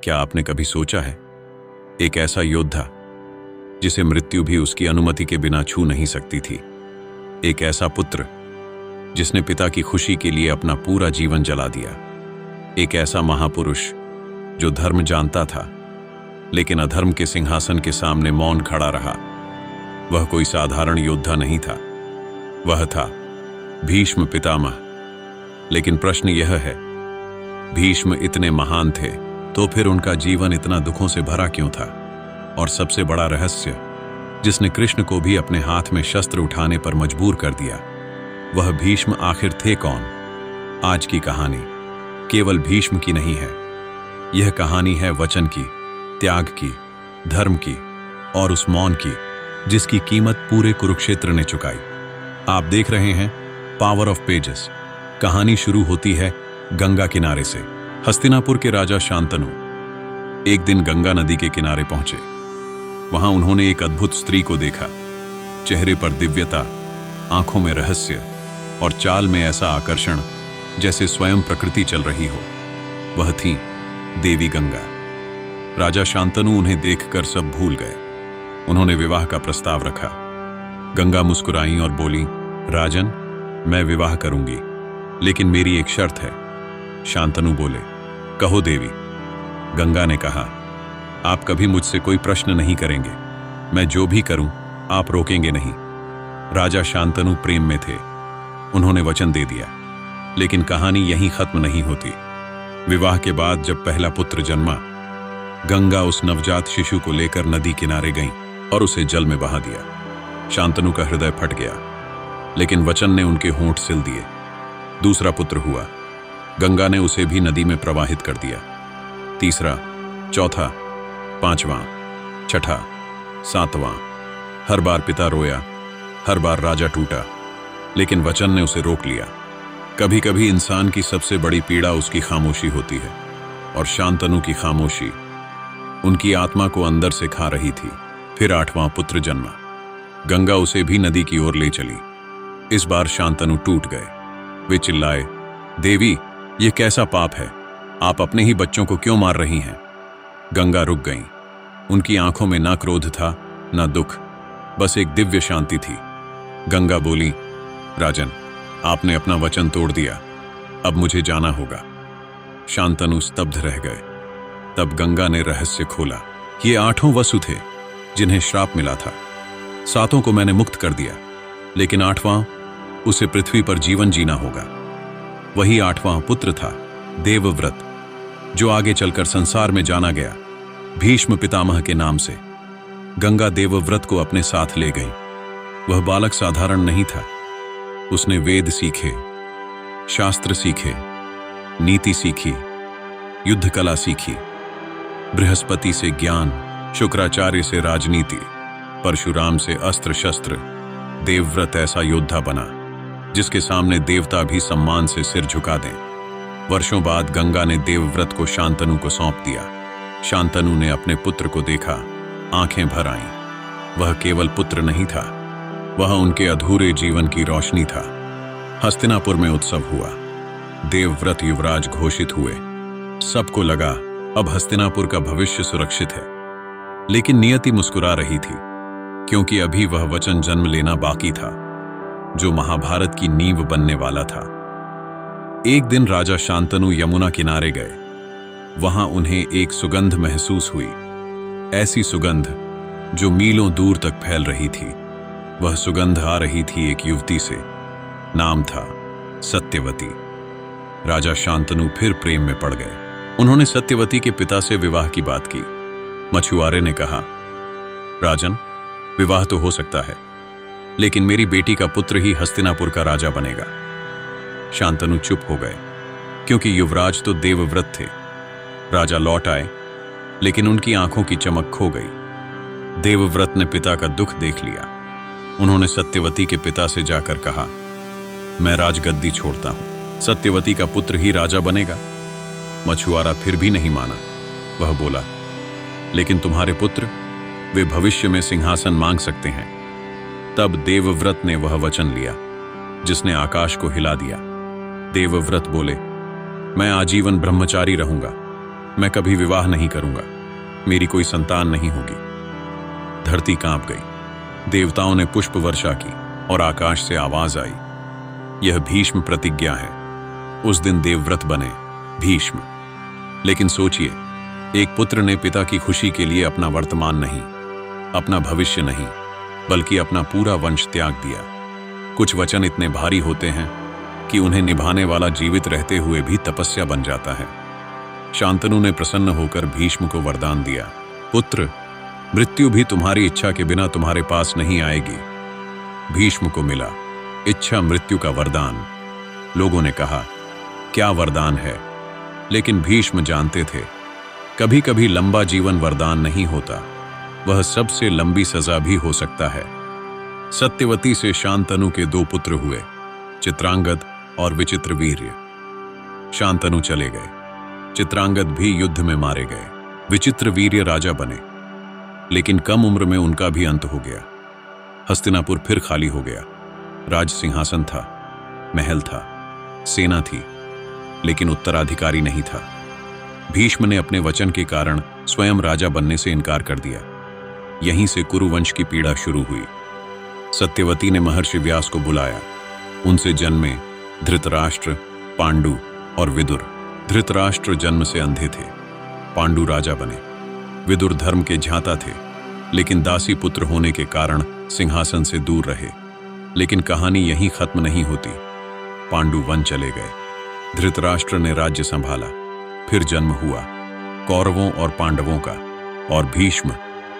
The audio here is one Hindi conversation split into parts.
क्या आपने कभी सोचा है, एक ऐसा योद्धा जिसे मृत्यु भी उसकी अनुमति के बिना छू नहीं सकती थी, एक ऐसा पुत्र जिसने पिता की खुशी के लिए अपना पूरा जीवन जला दिया, एक ऐसा महापुरुष जो धर्म जानता था लेकिन अधर्म के सिंहासन के सामने मौन खड़ा रहा। वह कोई साधारण योद्धा नहीं था, वह था भीष्म पितामह। लेकिन प्रश्न यह है, भीष्म इतने महान थे तो फिर उनका जीवन इतना दुखों से भरा क्यों था? और सबसे बड़ा रहस्य, जिसने कृष्ण को भी अपने हाथ में शस्त्र उठाने पर मजबूर कर दिया, वह भीष्म आखिर थे कौन? आज की कहानी केवल भीष्म की नहीं है, यह कहानी है वचन की, त्याग की, धर्म की और उस मौन की जिसकी कीमत पूरे कुरुक्षेत्र ने चुकाई। आप देख रहे हैं पावर ऑफ पेजेस। कहानी शुरू होती है गंगा किनारे से। हस्तिनापुर के राजा शांतनु एक दिन गंगा नदी के किनारे पहुंचे। वहां उन्होंने एक अद्भुत स्त्री को देखा, चेहरे पर दिव्यता, आंखों में रहस्य और चाल में ऐसा आकर्षण जैसे स्वयं प्रकृति चल रही हो। वह थी देवी गंगा। राजा शांतनु उन्हें देखकर सब भूल गए। उन्होंने विवाह का प्रस्ताव रखा। गंगा मुस्कुराई और बोली, राजन, मैं विवाह करूंगी, लेकिन मेरी एक शर्त है। शांतनु बोले, कहो देवी। गंगा ने कहा, आप कभी मुझसे कोई प्रश्न नहीं करेंगे, मैं जो भी करूं आप रोकेंगे नहीं। राजा शांतनु प्रेम में थे, उन्होंने वचन दे दिया। लेकिन कहानी यहीं खत्म नहीं होती। विवाह के बाद जब पहला पुत्र जन्मा, गंगा उस नवजात शिशु को लेकर नदी किनारे गईं और उसे जल में बहा दिया। शांतनु का हृदय फट गया, लेकिन वचन ने उनके होंठ सिल दिए। दूसरा पुत्र हुआ, गंगा ने उसे भी नदी में प्रवाहित कर दिया। तीसरा, चौथा, पांचवां, छठा, सातवां। हर बार पिता रोया, हर बार राजा टूटा, लेकिन वचन ने उसे रोक लिया। कभी कभी इंसान की सबसे बड़ी पीड़ा उसकी खामोशी होती है, और शांतनु की खामोशी उनकी आत्मा को अंदर से खा रही थी। फिर आठवां पुत्र जन्मा। गंगा उसे भी नदी की ओर ले चली। इस बार शांतनु टूट गए। वे चिल्लाए, देवी, ये कैसा पाप है? आप अपने ही बच्चों को क्यों मार रही हैं? गंगा रुक गईं। उनकी आंखों में ना क्रोध था, ना दुख, बस एक दिव्य शांति थी। गंगा बोली, राजन, आपने अपना वचन तोड़ दिया, अब मुझे जाना होगा। शांतनु स्तब्ध रह गए। तब गंगा ने रहस्य खोला। ये 8 वसु थे जिन्हें श्राप मिला था। 7 को मैंने मुक्त कर दिया, लेकिन 8वां, उसे पृथ्वी पर जीवन जीना होगा। वही 8वां पुत्र था, देवव्रत, जो आगे चलकर संसार में जाना गया भीष्म पितामह के नाम से। गंगा देवव्रत को अपने साथ ले गई। वह बालक साधारण नहीं था। उसने वेद सीखे, शास्त्र सीखे, नीति सीखी, युद्ध कला सीखी, बृहस्पति से ज्ञान, शुक्राचार्य से राजनीति, परशुराम से अस्त्र शस्त्र। देवव्रत ऐसा योद्धा बना जिसके सामने देवता भी सम्मान से सिर झुका दें। वर्षों बाद गंगा ने देवव्रत को शांतनु को सौंप दिया। शांतनु ने अपने पुत्र को देखा, आंखें भर आईं। वह केवल पुत्र नहीं था, वह उनके अधूरे जीवन की रोशनी था। हस्तिनापुर में उत्सव हुआ। देवव्रत युवराज घोषित हुए। सबको लगा अब हस्तिनापुर का भविष्य सुरक्षित है। लेकिन नियति मुस्कुरा रही थी, क्योंकि अभी वह वचन जन्म लेना बाकी था जो महाभारत की नींव बनने वाला था। एक दिन राजा शांतनु यमुना किनारे गए। वहां उन्हें एक सुगंध महसूस हुई, ऐसी सुगंध जो मीलों दूर तक फैल रही थी। वह सुगंध आ रही थी एक युवती से। नाम था सत्यवती। राजा शांतनु फिर प्रेम में पड़ गए। उन्होंने सत्यवती के पिता से विवाह की बात की। मछुआरे ने कहा, राजन, विवाह तो हो सकता है, लेकिन मेरी बेटी का पुत्र ही हस्तिनापुर का राजा बनेगा। शांतनु चुप हो गए, क्योंकि युवराज तो देवव्रत थे। राजा लौट आए, लेकिन उनकी आंखों की चमक खो गई। देवव्रत ने पिता का दुख देख लिया। उन्होंने सत्यवती के पिता से जाकर कहा, मैं राजगद्दी छोड़ता हूं, सत्यवती का पुत्र ही राजा बनेगा। मछुआरा फिर भी नहीं माना। वह बोला, लेकिन तुम्हारे पुत्र, वे भविष्य में सिंहासन मांग सकते हैं। तब देवव्रत ने वह वचन लिया जिसने आकाश को हिला दिया। देवव्रत बोले, मैं आजीवन ब्रह्मचारी रहूंगा, मैं कभी विवाह नहीं करूंगा, मेरी कोई संतान नहीं होगी। धरती कांप गई, देवताओं ने पुष्प वर्षा की और आकाश से आवाज आई, यह भीष्म प्रतिज्ञा है। उस दिन देवव्रत बने भीष्म। लेकिन सोचिए, एक पुत्र ने पिता की खुशी के लिए अपना वर्तमान नहीं, अपना भविष्य नहीं, बल्कि अपना पूरा वंश त्याग दिया। कुछ वचन इतने भारी होते हैं कि उन्हें निभाने वाला जीवित रहते हुए भी तपस्या बन जाता है। शांतनु ने प्रसन्न होकर भीष्म को वरदान दिया, पुत्र, मृत्यु भी तुम्हारी इच्छा के बिना तुम्हारे पास नहीं आएगी। भीष्म को मिला इच्छा मृत्यु का वरदान। लोगों ने कहा, क्या वरदान है? लेकिन भीष्म जानते थे, कभी कभी लंबा जीवन वरदान नहीं होता, वह सबसे लंबी सजा भी हो सकता है। सत्यवती से शांतनु के 2 पुत्र हुए, चित्रांगद और विचित्रवीर्य। शांतनु चले गए, चित्रांगद भी युद्ध में मारे गए, विचित्रवीर्य राजा बने। लेकिन कम उम्र में उनका भी अंत हो गया। हस्तिनापुर फिर खाली हो गया। राज सिंहासन था, महल था, सेना थी, लेकिन उत्तराधिकारी नहीं था। भीष्म ने अपने वचन के कारण स्वयं राजा बनने से इनकार कर दिया। यहीं से कुरुवंश की पीड़ा शुरू हुई। सत्यवती ने महर्षि व्यास को बुलाया। उनसे जन्मे धृतराष्ट्र, पांडु और विदुर। धृतराष्ट्र जन्म से अंधे थे, पांडु राजा बने। विदुर धर्म के झांता थे, लेकिन दासी पुत्र होने के कारण सिंहासन से दूर रहे। लेकिन कहानी यहीं खत्म नहीं होती। पांडु वन चले गए, धृतराष्ट्र ने राज्य संभाला। फिर जन्म हुआ कौरवों और पांडवों का, और भीष्म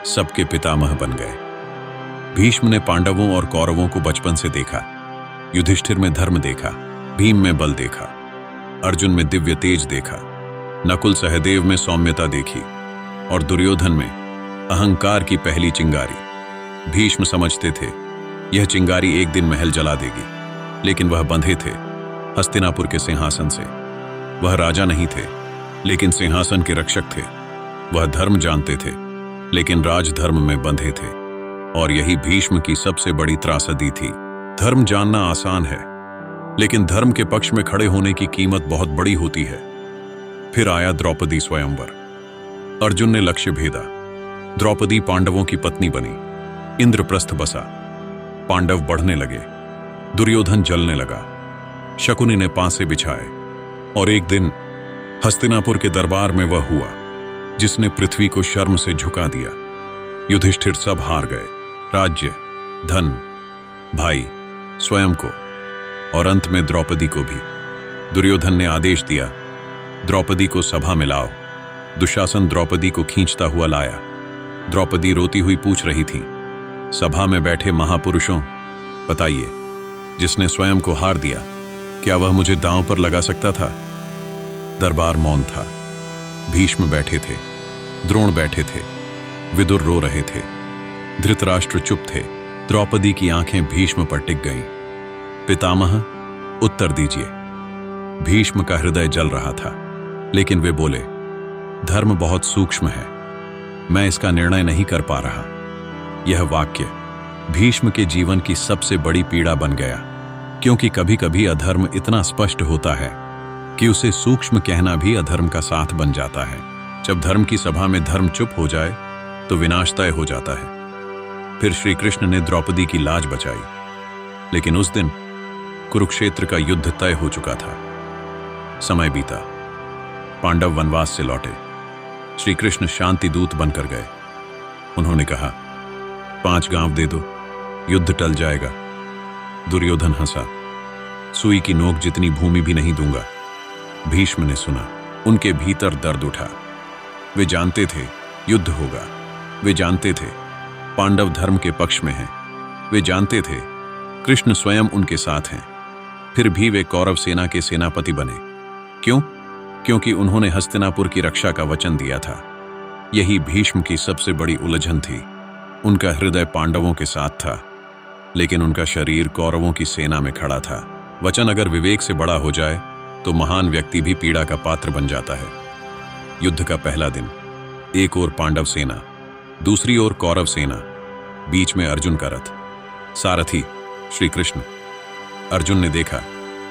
सबके पितामह बन गए। भीष्म ने पांडवों और कौरवों को बचपन से देखा। युधिष्ठिर में धर्म देखा, भीम में बल देखा, अर्जुन में दिव्य तेज देखा, नकुल सहदेव में सौम्यता देखी, और दुर्योधन में अहंकार की पहली चिंगारी। भीष्म समझते थे यह चिंगारी एक दिन महल जला देगी, लेकिन वह बंधे थे हस्तिनापुर के सिंहासन से। वह राजा नहीं थे, लेकिन सिंहासन के रक्षक थे। वह धर्म जानते थे, लेकिन राजधर्म में बंधे थे। और यही भीष्म की सबसे बड़ी त्रासदी थी। धर्म जानना आसान है, लेकिन धर्म के पक्ष में खड़े होने की कीमत बहुत बड़ी होती है। फिर आया द्रौपदी स्वयंवर। अर्जुन ने लक्ष्य भेदा, द्रौपदी पांडवों की पत्नी बनी। इंद्रप्रस्थ बसा, पांडव बढ़ने लगे, दुर्योधन जलने लगा। शकुनी ने पांसे बिछाए, और एक दिन हस्तिनापुर के दरबार में वह हुआ जिसने पृथ्वी को शर्म से झुका दिया। युधिष्ठिर सब हार गए, राज्य, धन, भाई, स्वयं को, और अंत में द्रौपदी को भी। दुर्योधन ने आदेश दिया, द्रौपदी को सभा में लाओ। दुशासन द्रौपदी को खींचता हुआ लाया। द्रौपदी रोती हुई पूछ रही थी, सभा में बैठे महापुरुषों, बताइए, जिसने स्वयं को हार दिया, क्या वह मुझे दांव पर लगा सकता था? दरबार मौन था। भीष्म बैठे थे, द्रोण बैठे थे, विदुर रो रहे थे, धृतराष्ट्र चुप थे। द्रौपदी की आंखें भीष्म पर टिक गईं। पितामह, उत्तर दीजिए। भीष्म का हृदय जल रहा था, लेकिन वे बोले, धर्म बहुत सूक्ष्म है, मैं इसका निर्णय नहीं कर पा रहा। यह वाक्य भीष्म के जीवन की सबसे बड़ी पीड़ा बन गया, क्योंकि कभी कभी अधर्म इतना स्पष्ट होता है कि उसे सूक्ष्म कहना भी अधर्म का साथ बन जाता है। जब धर्म की सभा में धर्म चुप हो जाए तो विनाश तय हो जाता है। फिर श्री कृष्ण ने द्रौपदी की लाज बचाई, लेकिन उस दिन कुरुक्षेत्र का युद्ध तय हो चुका था। समय बीता, पांडव वनवास से लौटे। श्री कृष्ण शांति दूत बनकर गए। उन्होंने कहा, 5 गांव दे दो, युद्ध टल जाएगा। दुर्योधन हंसा, सुई की नोक जितनी भूमि भी नहीं दूंगा। भीष्म ने सुना, उनके भीतर दर्द उठा। वे जानते थे युद्ध होगा, वे जानते थे पांडव धर्म के पक्ष में हैं, वे जानते थे कृष्ण स्वयं उनके साथ हैं। फिर भी वे कौरव सेना के सेनापति बने। क्यों? क्योंकि उन्होंने हस्तिनापुर की रक्षा का वचन दिया था। यही भीष्म की सबसे बड़ी उलझन थी। उनका हृदय पांडवों के साथ था, लेकिन उनका शरीर कौरवों की सेना में खड़ा था। वचन अगर विवेक से बड़ा हो जाए तो महान व्यक्ति भी पीड़ा का पात्र बन जाता है। युद्ध का पहला दिन, एक ओर पांडव सेना, दूसरी ओर कौरव सेना, बीच में अर्जुन का रथ, सारथी श्री कृष्ण। अर्जुन ने देखा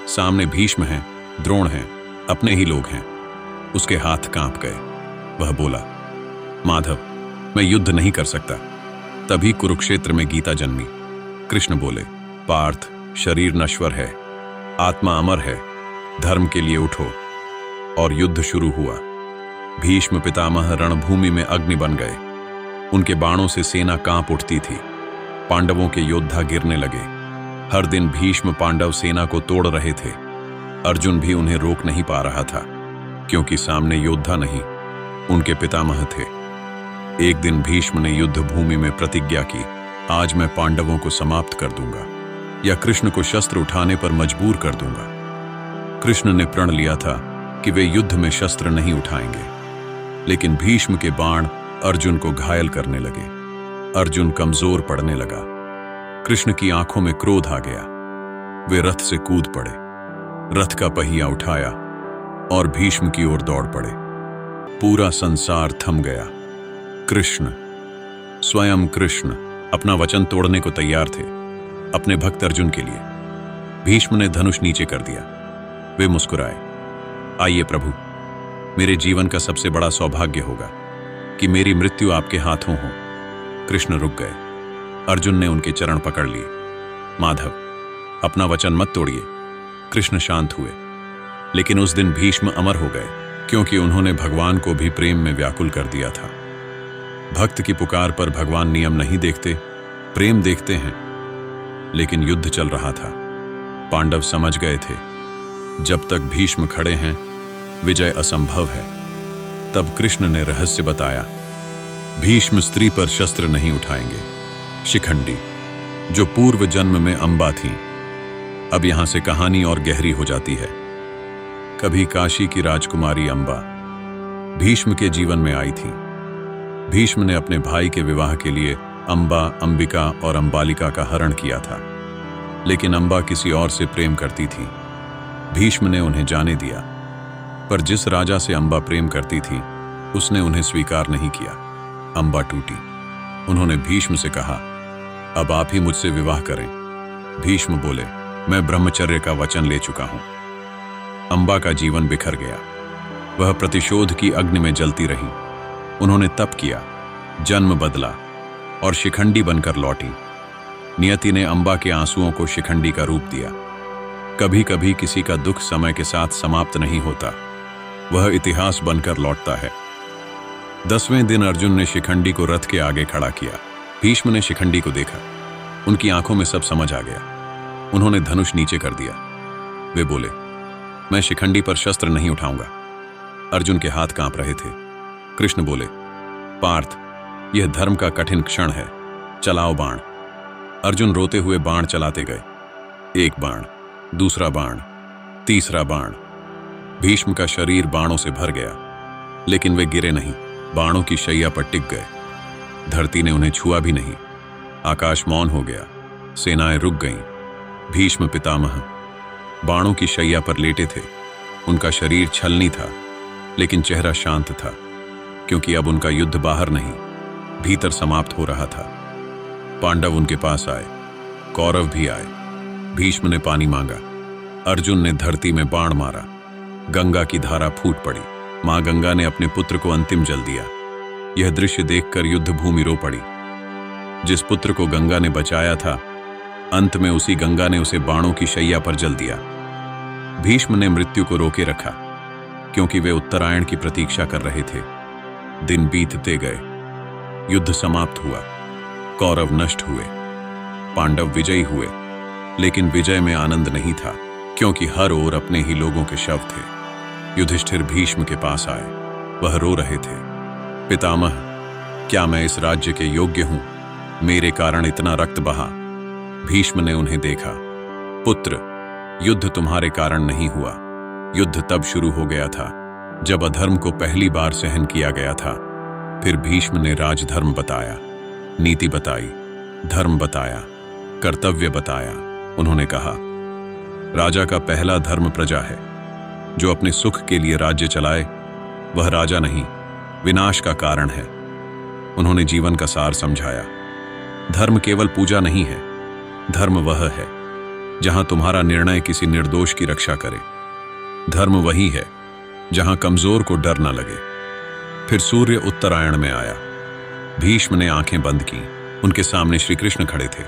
सामने भीष्म हैं, द्रोण हैं, अपने ही लोग हैं। उसके हाथ कांप गए। वह बोला, माधव, मैं युद्ध नहीं कर सकता। तभी कुरुक्षेत्र में गीता जन्मी। कृष्ण बोले, पार्थ, शरीर नश्वर है, आत्मा अमर है, धर्म के लिए उठो। और युद्ध शुरू हुआ। भीष्म पितामह रणभूमि में अग्नि बन गए। उनके बाणों से सेना कांप उठती थी। पांडवों के योद्धा गिरने लगे। हर दिन भीष्म पांडव सेना को तोड़ रहे थे। अर्जुन भी उन्हें रोक नहीं पा रहा था, क्योंकि सामने योद्धा नहीं, उनके पितामह थे। एक दिन भीष्म ने युद्ध भूमि में प्रतिज्ञा की, आज मैं पांडवों को समाप्त कर दूंगा या कृष्ण को शस्त्र उठाने पर मजबूर कर दूंगा। कृष्ण ने प्रण लिया था कि वे युद्ध में शस्त्र नहीं उठाएंगे, लेकिन भीष्म के बाण अर्जुन को घायल करने लगे। अर्जुन कमजोर पड़ने लगा। कृष्ण की आंखों में क्रोध आ गया। वे रथ से कूद पड़े, रथ का पहिया उठाया और भीष्म की ओर दौड़ पड़े। पूरा संसार थम गया। कृष्ण, स्वयं कृष्ण, अपना वचन तोड़ने को तैयार थे, अपने भक्त अर्जुन के लिए। भीष्म ने धनुष नीचे कर दिया। वे मुस्कुराए, आइए प्रभु, मेरे जीवन का सबसे बड़ा सौभाग्य होगा कि मेरी मृत्यु आपके हाथों हो। कृष्ण रुक गए। अर्जुन ने उनके चरण पकड़ लिए। माधव, अपना वचन मत तोड़िए। कृष्ण शांत हुए। लेकिन उस दिन भीष्म अमर हो गए, क्योंकि उन्होंने भगवान को भी प्रेम में व्याकुल कर दिया था। भक्त की पुकार पर भगवान नियम नहीं देखते, प्रेम देखते हैं। लेकिन युद्ध चल रहा था। पांडव समझ गए थे, जब तक भीष्म खड़े हैं विजय असंभव है। तब कृष्ण ने रहस्य बताया, भीष्म स्त्री पर शस्त्र नहीं उठाएंगे। शिखंडी, जो पूर्व जन्म में अंबा थी, अब यहां से कहानी और गहरी हो जाती है। कभी काशी की राजकुमारी अंबा भीष्म के जीवन में आई थी। भीष्म ने अपने भाई के विवाह के लिए अंबा, अंबिका और अंबालिका का हरण किया था, लेकिन अंबा किसी और से प्रेम करती थी। भीष्म ने उन्हें जाने दिया, पर जिस राजा से अंबा प्रेम करती थी उसने उन्हें स्वीकार नहीं किया। अंबा टूटी। उन्होंने भीष्म से कहा, अब आप ही मुझसे विवाह करें। भीष्म बोले, मैं ब्रह्मचर्य का वचन ले चुका हूं। अंबा का जीवन बिखर गया। वह प्रतिशोध की अग्नि में जलती रही। उन्होंने तप किया, जन्म बदला और शिखंडी बनकर लौटी। नियति ने अंबा के आंसुओं को शिखंडी का रूप दिया। कभी कभी किसी का दुख समय के साथ समाप्त नहीं होता, वह इतिहास बनकर लौटता है। 10वें दिन अर्जुन ने शिखंडी को रथ के आगे खड़ा किया। भीष्म ने शिखंडी को देखा। उनकी आंखों में सब समझ आ गया। उन्होंने धनुष नीचे कर दिया। वे बोले, मैं शिखंडी पर शस्त्र नहीं उठाऊंगा। अर्जुन के हाथ कांप रहे थे। कृष्ण बोले, पार्थ, यह धर्म का कठिन क्षण है, चलाओ बाण। अर्जुन रोते हुए बाण चलाते गए। एक बाण, दूसरा बाण, तीसरा बाण। भीष्म का शरीर बाणों से भर गया, लेकिन वे गिरे नहीं, बाणों की शैया पर टिक गए। धरती ने उन्हें छुआ भी नहीं। आकाश मौन हो गया। सेनाएं रुक गईं। भीष्म पितामह बाणों की शैया पर लेटे थे। उनका शरीर छलनी था, लेकिन चेहरा शांत था, क्योंकि अब उनका युद्ध बाहर नहीं, भीतर समाप्त हो रहा था। पांडव उनके पास आए, कौरव भी आए। भीष्म ने पानी मांगा। अर्जुन ने धरती में बाण मारा। गंगा की धारा फूट पड़ी। मां गंगा ने अपने पुत्र को अंतिम जल दिया। यह दृश्य देखकर युद्ध भूमि रो पड़ी। जिस पुत्र को गंगा ने बचाया था, अंत में उसी गंगा ने उसे बाणों की शैया पर जल दिया। भीष्म ने मृत्यु को रोके रखा, क्योंकि वे उत्तरायण की प्रतीक्षा कर रहे थे। दिन बीतते गए। युद्ध समाप्त हुआ। कौरव नष्ट हुए, पांडव विजयी हुए। लेकिन विजय में आनंद नहीं था, क्योंकि हर ओर अपने ही लोगों के शव थे। युधिष्ठिर भीष्म के पास आए। वह रो रहे थे। पितामह, क्या मैं इस राज्य के योग्य हूं? मेरे कारण इतना रक्त बहा। भीष्म ने उन्हें देखा। पुत्र, युद्ध तुम्हारे कारण नहीं हुआ। युद्ध तब शुरू हो गया था जब अधर्म को पहली बार सहन किया गया था। फिर भीष्म ने राजधर्म बताया, नीति बताई, धर्म बताया, कर्तव्य बताया। उन्होंने कहा, राजा का पहला धर्म प्रजा है। जो अपने सुख के लिए राज्य चलाए वह राजा नहीं, विनाश का कारण है। उन्होंने जीवन का सार समझाया। धर्म केवल पूजा नहीं है, धर्म वह है जहां तुम्हारा निर्णय किसी निर्दोष की रक्षा करे। धर्म वही है जहां कमजोर को डर न लगे। फिर सूर्य उत्तरायण में आया। भीष्म ने आंखें बंद की। उनके सामने श्री कृष्ण खड़े थे।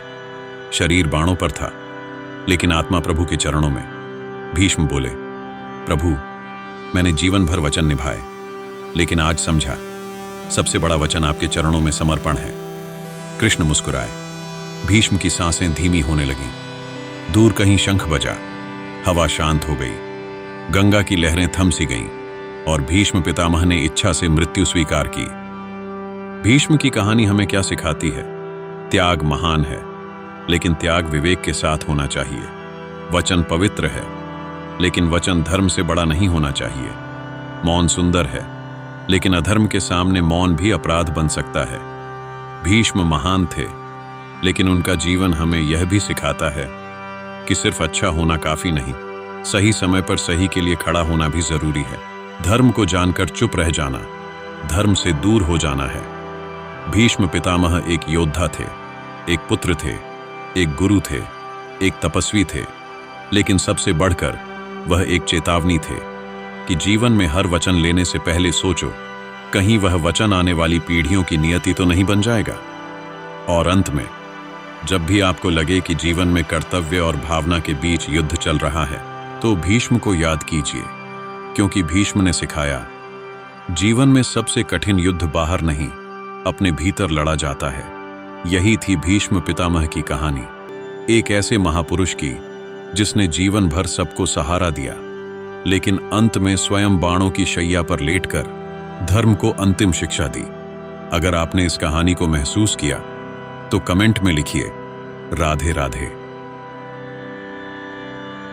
शरीर बाणों पर था, लेकिन आत्मा प्रभु के चरणों में। भीष्म बोले, प्रभु, मैंने जीवन भर वचन निभाए, लेकिन आज समझा सबसे बड़ा वचन आपके चरणों में समर्पण है। कृष्ण मुस्कुराए। भीष्म की सांसें धीमी होने लगीं। दूर कहीं शंख बजा। हवा शांत हो गई। गंगा की लहरें थम सी गईं और भीष्म पितामह ने इच्छा से मृत्यु स्वीकार की। भीष्म की कहानी हमें क्या सिखाती है? त्याग महान है, लेकिन त्याग विवेक के साथ होना चाहिए। वचन पवित्र है, लेकिन वचन धर्म से बड़ा नहीं होना चाहिए। मौन सुंदर है, लेकिन अधर्म के सामने मौन भी अपराध बन सकता है। भीष्म महान थे, लेकिन उनका जीवन हमें यह भी सिखाता है कि सिर्फ अच्छा होना काफी नहीं, सही समय पर सही के लिए खड़ा होना भी जरूरी है। धर्म को जानकर चुप रह जाना धर्म से दूर हो जाना है। भीष्म पितामह एक योद्धा थे, एक पुत्र थे, एक गुरु थे, एक तपस्वी थे, लेकिन सबसे बढ़कर वह एक चेतावनी थे कि जीवन में हर वचन लेने से पहले सोचो, कहीं वह वचन आने वाली पीढ़ियों की नियति तो नहीं बन जाएगा। और अंत में, जब भी आपको लगे कि जीवन में कर्तव्य और भावना के बीच युद्ध चल रहा है, तो भीष्म को याद कीजिए, क्योंकि भीष्म ने सिखाया, जीवन में सबसे कठिन युद्ध बाहर नहीं, अपने भीतर लड़ा जाता है। यही थी भीष्म पितामह की कहानी, एक ऐसे महापुरुष की जिसने जीवन भर सबको सहारा दिया, लेकिन अंत में स्वयं बाणों की शैया पर लेटकर धर्म को अंतिम शिक्षा दी। अगर आपने इस कहानी को महसूस किया तो कमेंट में लिखिए, राधे राधे।